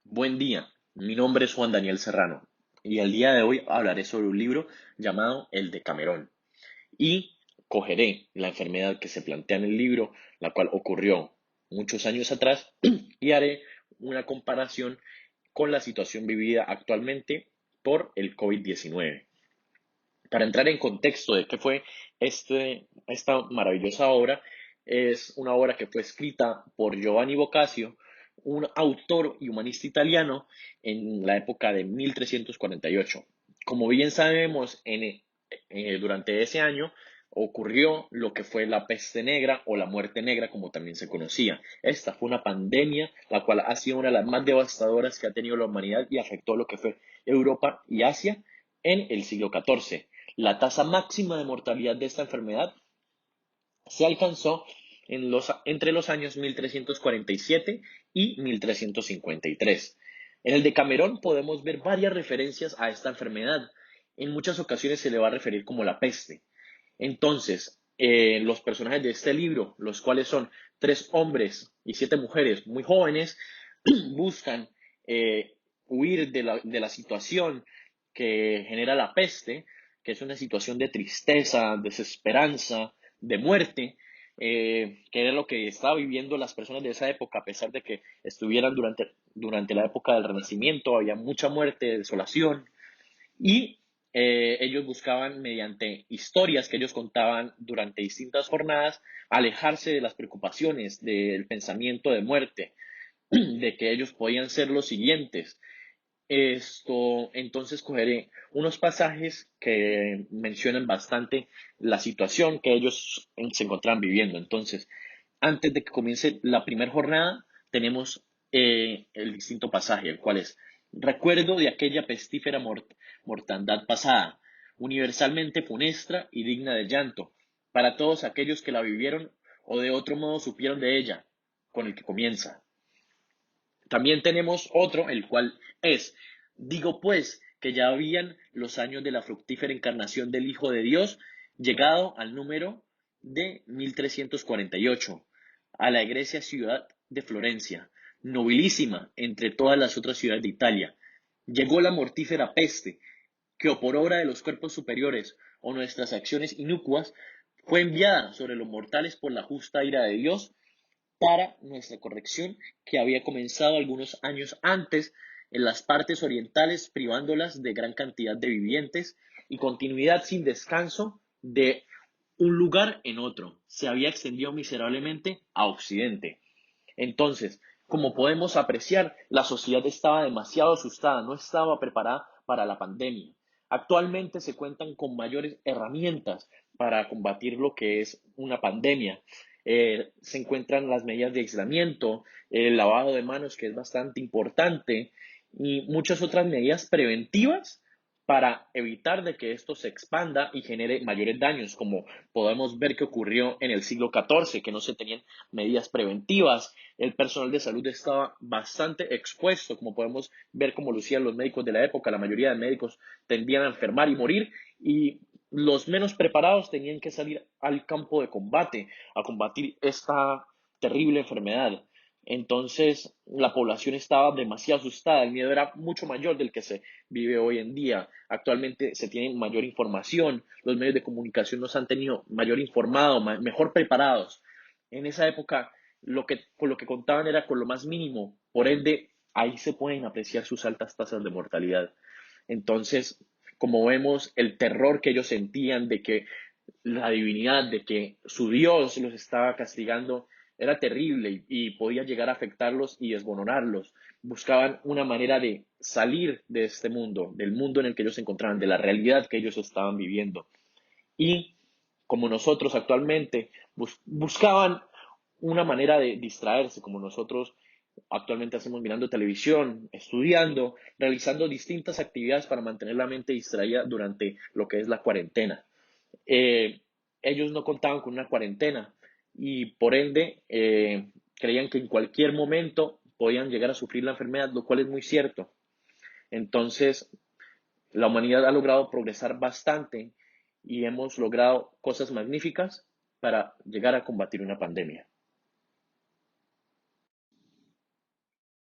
Buen día, mi nombre es Juan Daniel Serrano y el día de hoy hablaré sobre un libro llamado El Decamerón y cogeré la enfermedad que se plantea en el libro, la cual ocurrió muchos años atrás y haré una comparación con la situación vivida actualmente por el COVID-19. Para entrar en contexto de qué fue esta maravillosa obra, es una obra que fue escrita por Giovanni Boccaccio, un autor y humanista italiano en la época de 1348. Como bien sabemos, durante ese año ocurrió lo que fue la peste negra o la muerte negra, como también se conocía. Esta fue una pandemia, la cual ha sido una de las más devastadoras que ha tenido la humanidad y afectó lo que fue Europa y Asia en el siglo XIV. La tasa máxima de mortalidad de esta enfermedad se alcanzó entre los años 1347 y 1353. En el Decamerón podemos ver varias referencias a esta enfermedad. En muchas ocasiones se le va a referir como la peste. Entonces, los personajes de este libro, los cuales son 3 hombres y 7 mujeres muy jóvenes, buscan huir de la situación que genera la peste, que es una situación de tristeza, desesperanza, de muerte, que era lo que estaban viviendo las personas de esa época, a pesar de que estuvieran durante la época del Renacimiento, había mucha muerte, desolación, y ellos buscaban, mediante historias que ellos contaban durante distintas jornadas, alejarse de las preocupaciones, del pensamiento de muerte, de que ellos podían ser los siguientes. Entonces cogeré unos pasajes que mencionan bastante la situación que ellos se encontraban viviendo. Entonces, antes de que comience la primera jornada, tenemos el distinto pasaje, el cual es: recuerdo de aquella pestífera mortandad pasada, universalmente funestra y digna de llanto, para todos aquellos que la vivieron o de otro modo supieron de ella, con el que comienza. También tenemos otro, el cual es: digo pues que ya habían los años de la fructífera encarnación del Hijo de Dios llegado al número de 1348, a la egregia ciudad de Florencia, nobilísima entre todas las otras ciudades de Italia. Llegó la mortífera peste, que o por obra de los cuerpos superiores o nuestras acciones inicuas fue enviada sobre los mortales por la justa ira de Dios para nuestra corrección, que había comenzado algunos años antes en las partes orientales, privándolas de gran cantidad de vivientes y continuidad sin descanso de un lugar en otro. Se había extendido miserablemente a Occidente. Entonces, como podemos apreciar, la sociedad estaba demasiado asustada, no estaba preparada para la pandemia. Actualmente se cuentan con mayores herramientas para combatir lo que es una pandemia. Se encuentran las medidas de aislamiento, el lavado de manos, que es bastante importante, y muchas otras medidas preventivas para evitar de que esto se expanda y genere mayores daños, como podemos ver que ocurrió en el siglo XIV, que no se tenían medidas preventivas. El personal de salud estaba bastante expuesto, como podemos ver como lucían los médicos de la época. La mayoría de médicos tendían a enfermar y morir, y los menos preparados tenían que salir al campo de combate a combatir esta terrible enfermedad. Entonces, la población estaba demasiado asustada, el miedo era mucho mayor del que se vive hoy en día. Actualmente se tiene mayor información, los medios de comunicación nos han tenido mayor informado, mejor preparados. En esa época, con lo que contaban era con lo más mínimo, por ende, ahí se pueden apreciar sus altas tasas de mortalidad. Entonces, como vemos, el terror que ellos sentían de que la divinidad, de que su Dios los estaba castigando, era terrible y podía llegar a afectarlos y desboronarlos. Buscaban una manera de salir de este mundo, del mundo en el que ellos se encontraban, de la realidad que ellos estaban viviendo. Y como nosotros actualmente, buscaban una manera de distraerse, como nosotros actualmente hacemos mirando televisión, estudiando, realizando distintas actividades para mantener la mente distraída durante lo que es la cuarentena. eh, Ellos no contaban con una cuarentena y por ende creían que en cualquier momento podían llegar a sufrir la enfermedad, lo cual es muy cierto. Entonces, la humanidad ha logrado progresar bastante y hemos logrado cosas magníficas para llegar a combatir una pandemia.